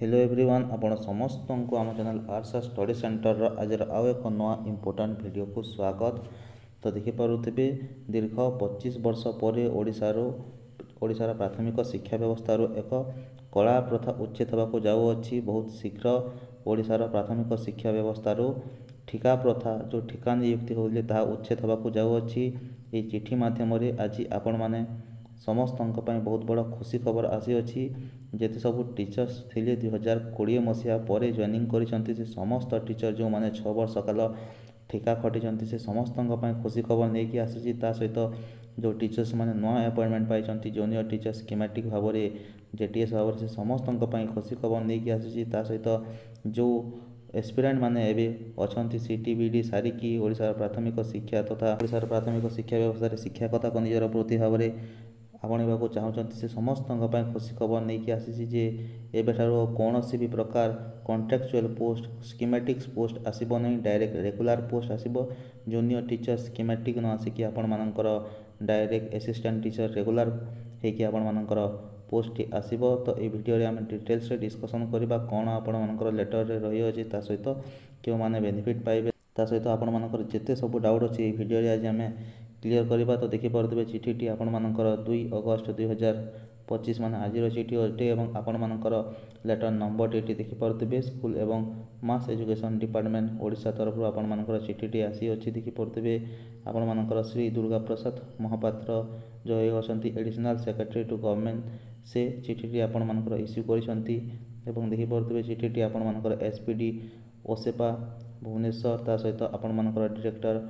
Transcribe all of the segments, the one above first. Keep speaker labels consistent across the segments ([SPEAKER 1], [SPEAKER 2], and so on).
[SPEAKER 1] Hello everyone आपण समस्त को आम चैनल आर्ट्स स्टडी सेंटर आज आउ एक नवा इंपोर्टाट वीडियो को स्वागत। तो देखिपे दीर्घ 25 वर्ष पर ओडिशार प्राथमिक शिक्षा व्यवस्था एक कला प्रथा उच्छेद होगा जाऊँगी। बहुत शीघ्र ओडिशार प्राथमिक शिक्षा व्यवस्था ठिका प्रथा जो ठिका नियुक्ति होते उच्छेद होगा जाऊँगी। ये चिठी मध्यम आज आपण मैंने समस्त बहुत बड़ा खुशी खबर आसी जेते सब टीचर्स थिले 2020 मसीहा पर जॉइनिंग करिसंती से समस्त टीचर जो माने 6 वर्ष काल ठिका खटी से समस्त खुशी खबर नहीं कि आसी। सहित जो टीचर्स माने नया अपॉइंटमेंट पाई जूनियर टीचर स्कीमेटिक भाव में जेटीएस भाव से समस्त खुशी खबर नहीं कि आसी। सहित जो एस्पिरेंट माने एबे अछंती सीटीबीडी सारिकी ओडिशा प्राथमिक शिक्षा तथा ओडिशा प्राथमिक शिक्षा व्यवस्था शिक्षाकता को निजर वृत्ति भाव में आपणा चाहते से समस्त खुशी खबर नहीं कि आसी। एबेठार कौन भी प्रकार कॉन्ट्रैक्चुअल पोस्ट स्कीमेटिक्स पोस्ट आसब नहीं, डायरेक्ट रेगुलर पोस्ट आसब। जूनियर टीचर स्कीमेटिक न आसिक आपणकर डायरेक्ट असिस्टेंट टीचर रेगुलर होकि आपणकर पोस्ट आसब। तो ये वीडियो आम डिटेल्स डिस्कसन करवा कौन आपणकर लेटर रही अच्छे सहित क्यों मैंने बेनिफिट पाइबे सहित आपणकर जिते सब डाउट अच्छे ये वीडियो आज आम क्लियर करवा। तो देखिपे चिठी आपणकर 2 अगस्त 2025 मान आज चिठी अटे और आपणकर लेटर नंबर ये देखिपे स्कूल एवं मास एजुकेशन डिपार्टमेंट ओडिशा तरफ आपणकर चिठी आसी अच्छी। देखिपे आपणकर श्री दुर्गा प्रसाद महापात्र जो अच्छी एडिशनल सेक्रेटरी टू गवर्नमेंट से चिठी आपणकर इश्यू कर देखिपे चिठी आपणकर एसपीडी ओसेपा भुवनेश्वर सहित आपणकर director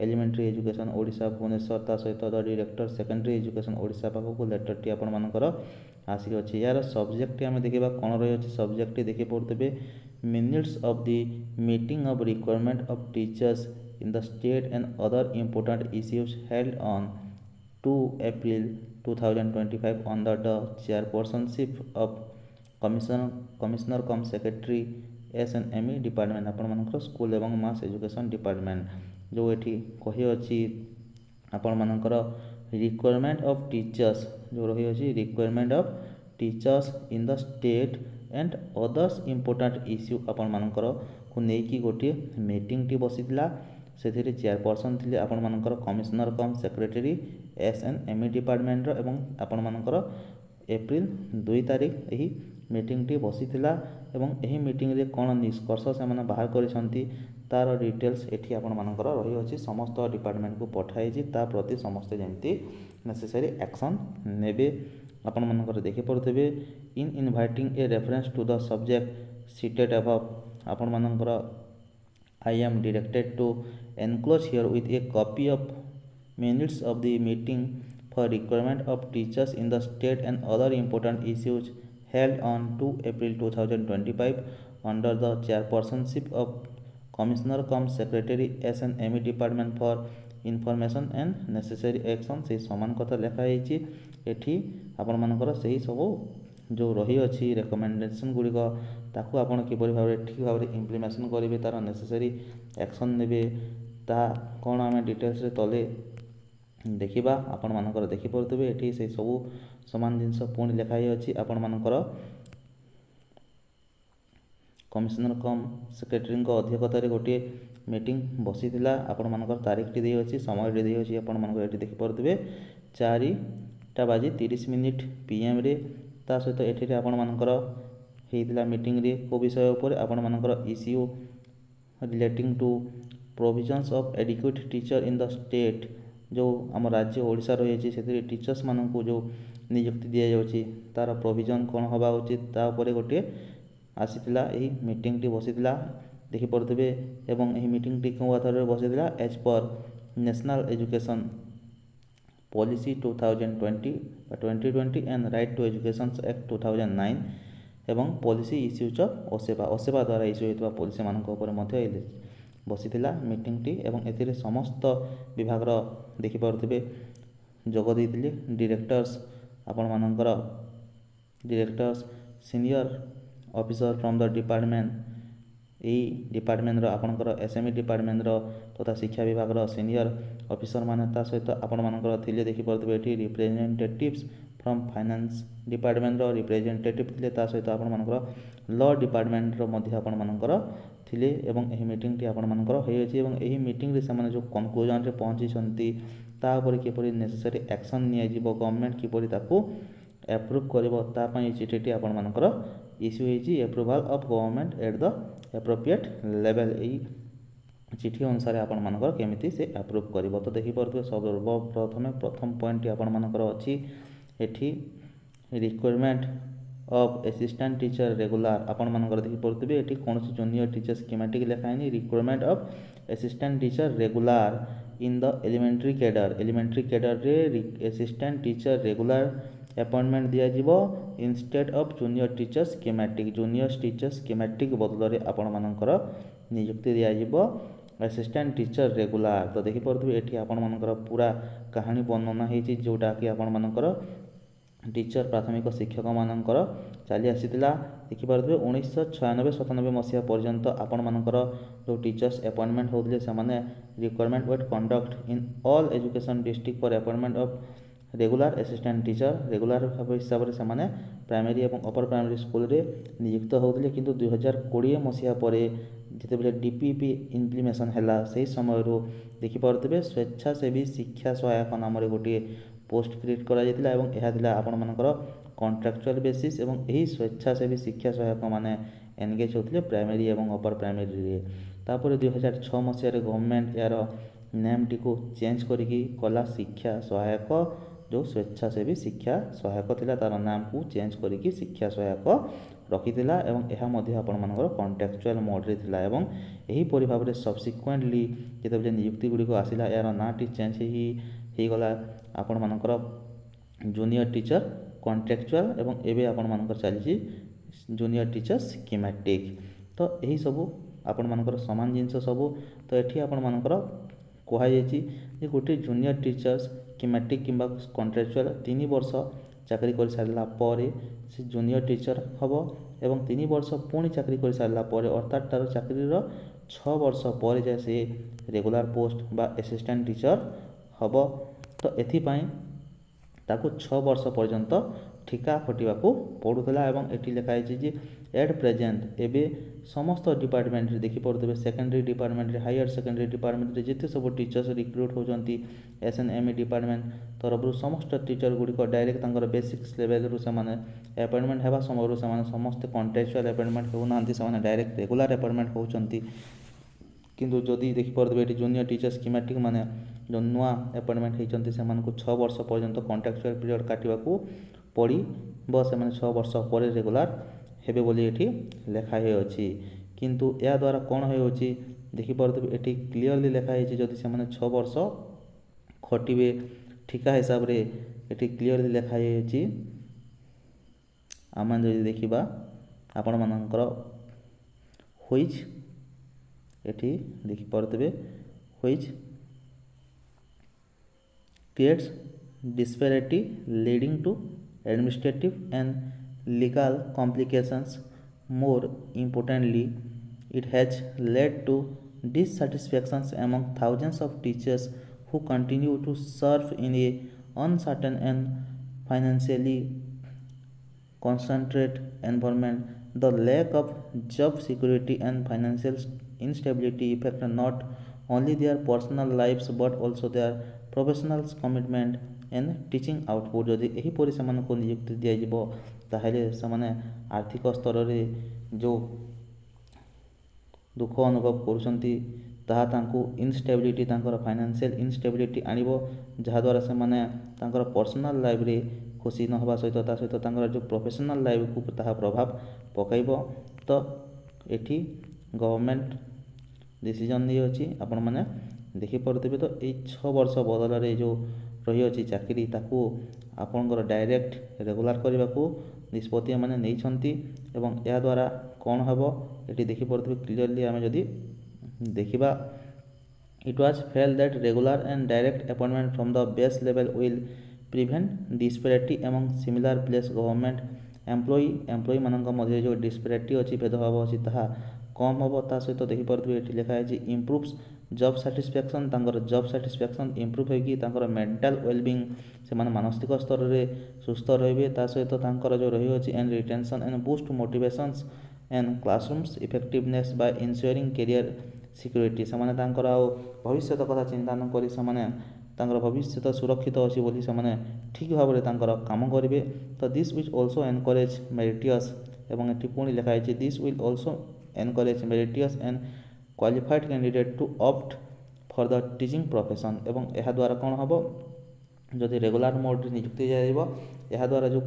[SPEAKER 1] elementary education Odisha Bhubaneswar सहित the director secondary education Odisha पाखक लेटर टी आपणकर आसिक अच्छे। यार सब्जेक्ट आम देखा कौन रही है सब्जेक्ट देखिपे minutes of the meeting of requirement of teachers in the state and other important issues held on 2 April 2025 under the chairpersonship of commissioner cum secretary SNME department आपणकर स्कूल एवं मास एजुकेशन डिपार्टमेंट जो ये कही अच्छी आपणकर requirement of teachers जो रही अच्छी requirement of teachers in the state and others important issue आपणकर को लेकिन गोटे मीटिंग टी बसी से चेयरपर्सन थे आपणकर commissioner cum secretary SNME department एवं आपणकर एप्रिल 2 तारिख यही मीटिंग टी बसी एवं यही मीटिंग रे कौन निष्कर्ष से बाहर करिसंती तार डिटेल्स एठी आपणकर रही अच्छी समस्त डिपार्टमेंट को पठाई प्रति समस्ते जमी नेसेसरी एक्शन नेबे। आपणकर देखिपे in inviting a reference to the subject cited above आपणकर I am directed to enclose herewith a copy of minutes of the meeting for requirement of teachers in the state and other important issues held on 2 April 2025 under the chairpersonship of Commissioner cum Secretary SNME Department for Information and Necessary Action से समान कथा लिखाई एठी आपण मानकर सही सब जो रही अच्छी रेकमेंडेशन गुड़िक ताकू आपण किपरि भाव ठीक भाव इम्प्लीमेशन करेंगे तार नेसेसरी एक्शन नेबे ता कौन आम डिटेल्स तले देखा आपण मानकर देखिपे ये से सब समान जिनस पुणी लिखाई अच्छी आपण मानकर कमिश्नर कम सेक्रेटरी अध्यक्षतार गोटे मीटिंग बसी आपण मानकर तारीख टी अच्छी समय दी अच्छी आपण मानकर ये देखिपे 4:30 PM रे ता सहित ये आपण मानकर होता मीटिंग रे को विषय उपर आपण मानकर issue relating to provisions of adequate teacher in the state जो आम राज्य ओडिशा रही है टीचर्स मान को जो नियुक्ति दि जाऊँगी तार प्रोविजन कौन हवा उचित तापर गोटे आसीला यही मीटिंग टी बसी देखिपे एवं यही मीटिंग टी कौ आधार बसी as per national education policy 2020 and right to education act 2009 एवं पॉलिसी इश्यूज ऑफ ओसेपा द्वारा इश्यू होता पॉलिसी मान बसी मीटिंग टी एवं ए समस्त विभाग देखिपे जोगदी डायरेक्टर्स आपण मानकर directors senior officer from the department यही डिपार्टमेंट आपणकर SME डिपार्टमेंट तथा शिक्षा विभाग सीनियर ऑफिसर माने सहित आपण मानकर थिले देखिपे ये representatives from finance department representative थे ता सहित आपणकर लॉ डिपार्टमेंट आपणकर थिले एवं एही मीटिंग टी आपणकर होइछि एवं एही मीटिंग रे समान जो कंक्लूजन रे पहुंची ता ऊपर किपरि नेसेसरी एक्शन निया जिवो गवर्नमेंट किपरि ताकू एप्रूव करिवो ता पई चिठीटी आपणकर इश्यू होइछि approval of government at the appropriate level एही चिठी अनुसार आपण मानकर केमिति से अप्रूव करिवो तो देखि परथि सर्वप्रथमे प्रथम पॉइंट टी आपण मानकर अछि एठी requirement of assistant teacher regular आपण मानकर देखि परथि एठी कोनसी जूनियर टीचर स्कीमेटिक लिखाइनी requirement of assistant teacher regular in the elementary cadre रे असिस्टेंट टीचर रेगुलर अपॉइंटमेंट दिया जिवो instead of junior teacher schematic बदल रे आपण मानकर नियुक्ति दिया जिवो असिस्टेंट टीचर रेगुलर तो देखि परथि एठी आपण मानकर पूरा कहानी वर्णना हेछि जोटा कि आपण मानकर टीचर प्राथमिक शिक्षक मानकर चली आसीतिला देखि परथि 1996-97 मसिया पर्यंत आपण मानकर जो टीचर्स अपॉइंटमेंट होतले से माने requirement wait conduct in all education district for appointment of regular assistant teacher regular हिसाब से माने प्राइमरी एवं अपर प्राइमरी स्कूल रे नियुक्त होतले किंतु 2020 मसिया परे जिते बेले डीपीपी इम्प्लीमेशन हैला सही समय रो देखि परथबे स्वेच्छासेवी शिक्षा सहायक नाम रे गोटे पोस्ट क्रिएट करा जेतिला एवं एहा दिला आपण मानकर कॉन्ट्रैक्चुअल बेसिस एवं एही स्वेच्छासेवी शिक्षा सहायक माने एंगेज होतले प्राइमरी एवं अपर प्राइमरी रे तापर 2006 मसिया रे गवर्नमेंट यार नेम टी को चेंज करिकि कला शिक्षा सहायक जो स्वेच्छासेवी शिक्षा सहायक थिला तार नाम को चेंज करिकि शिक्षा सहायक रखिथिला एवं एहा मध्ये आपण मानकर कॉन्ट्रैक्चुअल मोड रे थिला एवं एही परि भाबरे सब्सिक्वेंटली जेते बेले नियुक्ति गुडी को आसिला यार नाटी चेंज ही गला आपण मानकर जूनियर टीचर कॉन्ट्रैक्चुअल एवं एबे आपण मानकर चलीछि जूनियर टीचर स्कीमेटिक तो एही सब आपण मानकर समान जिंस सब तो एठी आपण मानकर कोहा जेछि जे गोटे जूनियर टीचर स्कीमेटिक किंबा कॉन्ट्रैक्चुअल 3 वर्ष चाकरी कर सारला परे से जूनियर टीचर हबो एवं 3 वर्ष पुणी चाकरी कर सारला परे अर्थात तार चाकरी रो 6 वर्ष परे जे से रेगुलर पोस्ट बा असिस्टेंट टीचर हबो तो एथि पई ताकू 6 वर्ष पर्यंत ठिका खटिबाकू पड़ुला एवं एटी लिखाई जे एट प्रेजेंट एबे समस्त डिपार्टमेंट रे देखि पड़ुतबे सेकेंडरी डिपार्टमेंट रे हायर सेकेंडरी डिपार्टमेंट रे जेते सब टीचर्स रिक्रूट होजंती एसएनएमई डिपार्टमेंट तरफ समस्त टीचर गुडी को डायरेक्ट तांकर बेसिक्स लेवल रु से माने अपॉइंटमेंट हेबा समय रु से माने समस्त कॉन्ट्रैक्चुअल अपॉइंटमेंट हो नांती से माने डायरेक्ट रेगुलर अपॉइंटमेंट होचंती किंतु जदि देखि पड़ुतबे एटी जूनियर टीचर स्कीमेटिक माने जो नुआ अपॉइंटमेंट हेचंती से मानकु 6 वर्ष पर्यंत कॉन्ट्रैक्चुअल पीरियड काटिबाकू पड़ी बस से 6 वर्ष पर रेगुलर हेबे बोली एठी लेखा हे अछि किंतु या द्वारा कोन हे अछि देखि परतबे एठी क्लियरली लेखा हे अछि जदि से माने 6 वर्ष खटिबे ठिका हिसाब रे एठी क्लियरली लेखा हे अछि आमान जदि देखिबा आपण मानकर व्हिच एठी देखि परतबे which creates disparity leading to administrative and legal complications. More importantly, it has led to dissatisfactions among thousands of teachers who continue to serve in a uncertain and financially concentrated environment. The lack of job security and financial instability affect not only their personal lives but also their professional commitment and teaching output जदि एही परि समान को नियुक्ति दिया जिवो ताहेले समाने आर्थिक स्तर रे जो दुख अनुभव करूछंती ताहा तांको इनस्टेबिलिटी तांकर फाइनेंशियल इनस्टेबिलिटी आनिबो जहा द्वारा से माने तांकर पर्सनल लाइफ रे खुशी न होबा सहित ता सहित तांकर जो प्रोफेशनल लाइफ को ताहा प्रभाव पकाइबो तो एठी गवर्नमेंट डिसीजन नै अछि आपण माने देखि पड़ुतबे तो ए 6 वर्ष बदल रे जो रही अछि चाकरी ताकू आपनकर डायरेक्ट रेगुलर करबाकू निष्पत्ति माने नै छंती एवं या द्वारा कोन हबो एठी देखि पड़ुतबे क्लियरली हम जदी देखिबा it was felt that regular and direct appointment from the base level will prevent disparity among similar place government employee मानक मध्ये जो disparity अछि भेदभाव अछि ताहा कम हबो ता सहित देखि पड़ुतबे एठी लिखा है जे improves job satisfaction job satisfaction improve होगी मेंटल वेलबिंग से मानसिक स्तर में सुस्थ रे ता सहित जो रही and retention and boost motivations and classrooms effectiveness by ensuring career security से भविष्य कथा चिंता न करी से भविष्य सुरक्षित अच्छी बोली से ठीक भाव में काम करेंगे। तो this will also encourage meritorious एवं ये पुणी लिखाई this will also encourage meritorious and qualified candidate to opt for the teaching profession एवं यह द्वारा कौन हम जदि रेगुलर मोड नियुक्ति यह द्वारा जो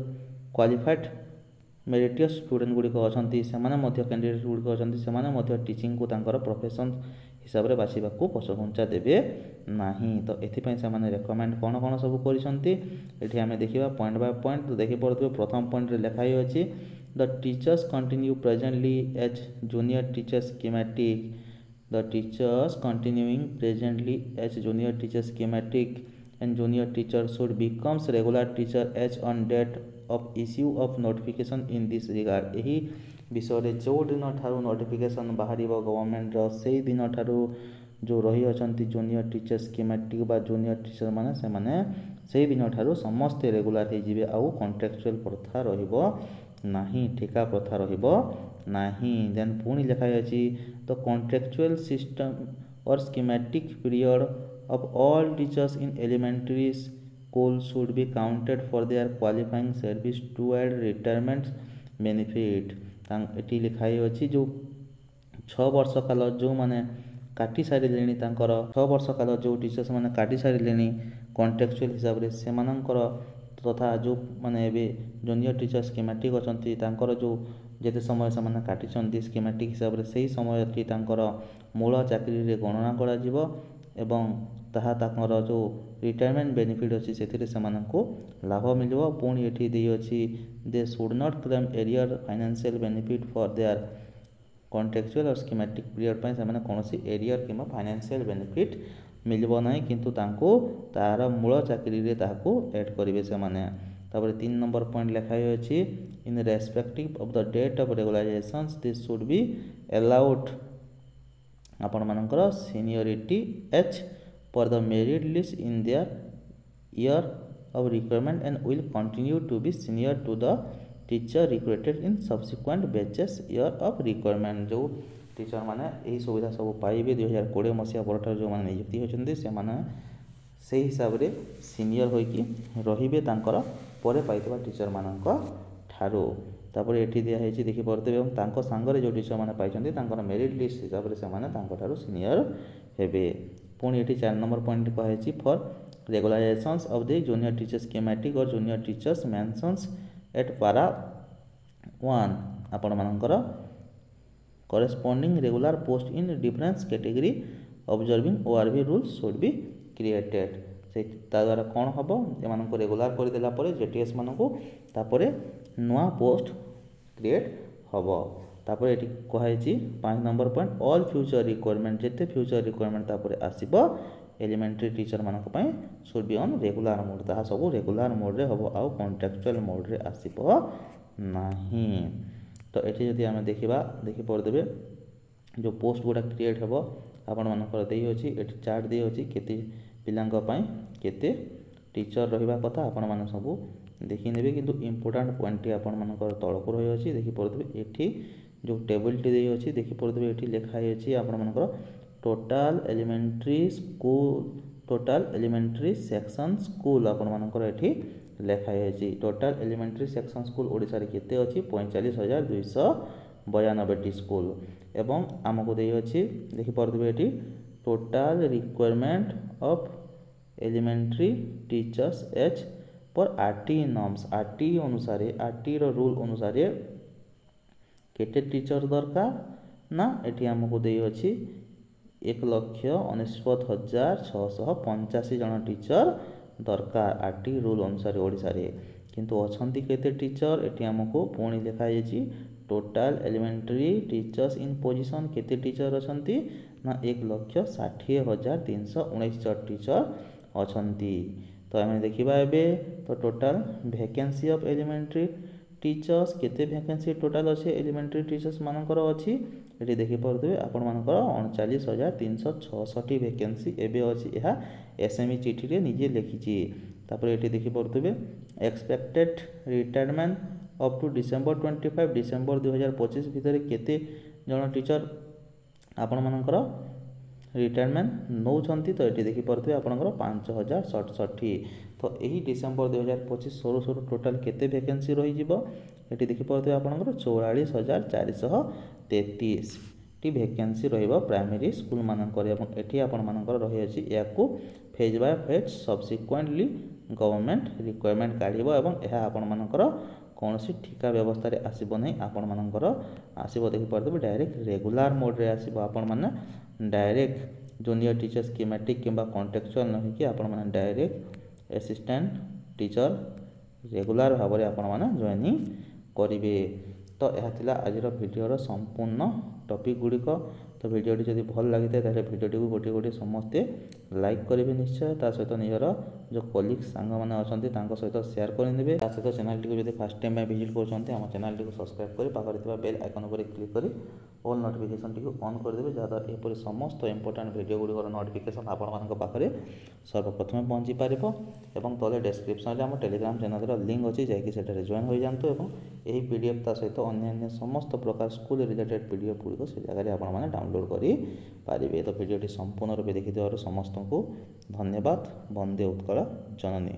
[SPEAKER 1] क्वालिफाइड मेरिटियस स्टूडेंट गुड़िक अच्छा से कैंडिडेट गुड़िक अच्छा टीचिंग को प्रोफेशन हिसाब से बाछा को पछघुंचा देवे नहीं। तो ये रेकमेंड कौन कौन सब कर देखा पॉइंट बाय पॉइंट। तो देखिए प्रथम पॉइंट लिखाई अच्छी the teachers continue presently as junior teacher schematic the teachers continuing presently as junior teacher schematic and junior teacher should becomes regular teacher as on date of issue of notification in this regard। यही विषय जो दिन ठारू notification बाहर government से दिन ठारू जो रही अछंती जूनियर टीचर स्कीमेटिक बा जूनियर टीचर माने से माने से दिन ठारू समस्त रेगुलर हो जिवे आउ कॉन्ट्रैक्चुअल प्रथा रहिबो नहीं ठेका प्रथा रहिबो नहीं। देन पुणी लिखाई अछि द कॉन्ट्रैक्चुअल सिस्टम और schematic period of all teachers in elementary school should be counted for their qualifying service toward retirement benefit. ये लिखाई अच्छी जो 6 वर्ष काल जो मैंने काटी सारे 6 वर्ष काल जो टीचर्स मैंने काटी सारे कॉन्ट्रैक्चुअल हिसाब से तथा जो माने जूनियर टीचर स्कीमेटिक अच्छा जो जिते समय से काटी स्कीमेटिक हिसाब से सही समय मूल चाकरी गणना कर जो रिटायरमेंट बेनिफिट अच्छी से लाभ मिल पुणी ये अच्छी they should not claim arrear financial benefit for their contractual और स्कीमेटिक पीरियड से कौन एरियर कि फाइनेंशियल बेनिफिट मिलबो नहीं किंतु तार मूल चाकरी एड करेंगे से तापर 3 नंबर पॉइंट लिखाई अच्छी in respective of the date of regularisations this should be allowed आपण मानकर सीनियरिटी एच पर the merit list in their year of requirement and will continue to be senior to the teacher recruited in subsequent batches year of requirement. जो टीचर माने यही सुविधा सब पाइबे 2020 मसीहा पर जो मैंने नियुक्ति होती से हिसाब से सीनियर होइकी रहिबे तांकर परे पाइतबा टीचर मानक ठारो। तापर एठी दिया है देखि परते एवं तांको सांगरे जो टीचर माने पाइछन्ती तांकर मेरिट लिस्ट हिसाब से माने तांको ठारो सीनियर हेबे। पुणी एठी 4 नंबर पॉइंट कहे for regularisations of the junior teacher schematic और junior teachers mentions at para 1 आपण मानकर corresponding regular post in difference category observing ORV rules should be created। से द्वारा कौन हम एम रेगुलर करदेला जेटीएस मानक नुआ पोस्ट क्रिएट हम। तापर ये कहुई 5 number point all future requirement जिते फ्यूचर रिक्वायरमेंट आसब एलिमेंटरी टीचर मानक should be on regular mode ताहा सब रेगुलर मोड रे हम आउ कॉन्ट्रैक्चुअल मोड रे आसब नहीं। तो ये जदि आम देखा देखी पड़े जो पोस्ट गुड़ा क्रिएट हे आपण मानकर अच्छी ये चार्ट दी अच्छी केते पिलांपाई केते टीचर रहा कथा आपण मैंने सब देखने किंतु इम्पोर्टाट पॉइंट आपण मानकर तलक रही अच्छी देखी पड़े ये जो टेबल टी दी अच्छी देखी पड़े ये लिखाई अच्छी आपण मानकर टोटाल एलिमेंटरी सेक्शन स्कूल आपण मानकर ये लिखाई अच्छी total elementary section school Odisha रे केते अच्छी 45,292 स्कूल एवं आमको दे अच्छी देखी पड़े ये total requirement of elementary teachers H पर आरटी नॉर्म्स आरटी अनुसार आरटी रूल अनुसार केते टीचर दरकार ना ये आमको दे अच्छी 1,69,685 जन टीचर दरकार आरटी रूल अनुसार ओडिशा रे किंतु अछंती केते टीचर एटी हमको पुणी लिखाई total elementary teachers in position केते टीचर अछंती ना 1,60,319 टीचर अछंती। तो आम देखा एबे तो total vacancy of elementary teachers केते वैकेंसी टोटाल अच्छे एलिमेंटरी टीचर्स मानकर अच्छी ये देखिपे आपण मानकर 39,366 वैकेंसी एवं अच्छी यह एसएमई चिठी निजे लिखी। तापर ये देखिपे expected retirement up to December 25 December 2025 भितर केते जन टीचर आपण मानकर रिटायरमेंट नौछंती। तो ये देखिपे आपंकर 5,067। तो यही डिसेम्बर 2025 सरू सरू टोटाल केते वैकेंसी रही ये देखिपे आपंकर 44,433 टी वैकेंसी रहिबो प्राइमरी स्कूल मानकर। एठी आपण मानकर रही अछि याकू phase by phase subsequently government requirement काढिबो एवं यह आपण मानकर कौन सी ठिका व्यवस्था आसब नहीं आपण मानकर आसब देखिपे डायरेक्ट रेगुलर मोड रे आसब। आपण माने डायरेक्ट जूनियर टीचर स्कीमेटिक किंबा कॉन्ट्रेक्चुअल नहीं कि आपण माने डायरेक्ट असिस्टेंट टीचर रेगुलर भाव में आपण माने जॉइनिंग करेंगे। तो यह थिला आजिर भिडियोर संपूर्ण टॉपिक गुड़िक। तो भिडियोटी जदि भल लगी था भिडियोटी को गोटे गोटे समस्ते लाइक करेंगे निश्चय। ता सहित निजर जो कलिग्स सांग मैंने अच्छा सहित शेयर करदे। ता सहित चैनल टी को फर्स्ट टाइम विजिट कर चैनल टी को सब्सक्राइब कर पाखे बेल आइकन पर क्लिक कर ऑल नोटिफिकेशन टी ऑन करदे जहाँद्वारा यहपरी समस्त इंपोर्टेंट भिडियो गुड़िकर नोटिफिकेशन आपण पाखे सर्वप्रथम पहुँची पार। तले डिस्क्रिप्शन में आम टेलीग्राम चैनल लिंक अच्छी जाकि जॉइन हो जातु। यही पीडीएफ ता सहित अन्य समस्त प्रकार स्कूल रिलेटेड पीडीएफ गुड़िक से जगह आप डाउनलोड करें। तो भिडियोटी संपूर्ण रूप देखि समस्त को धन्यवाद। वंदे उत्कल जननी।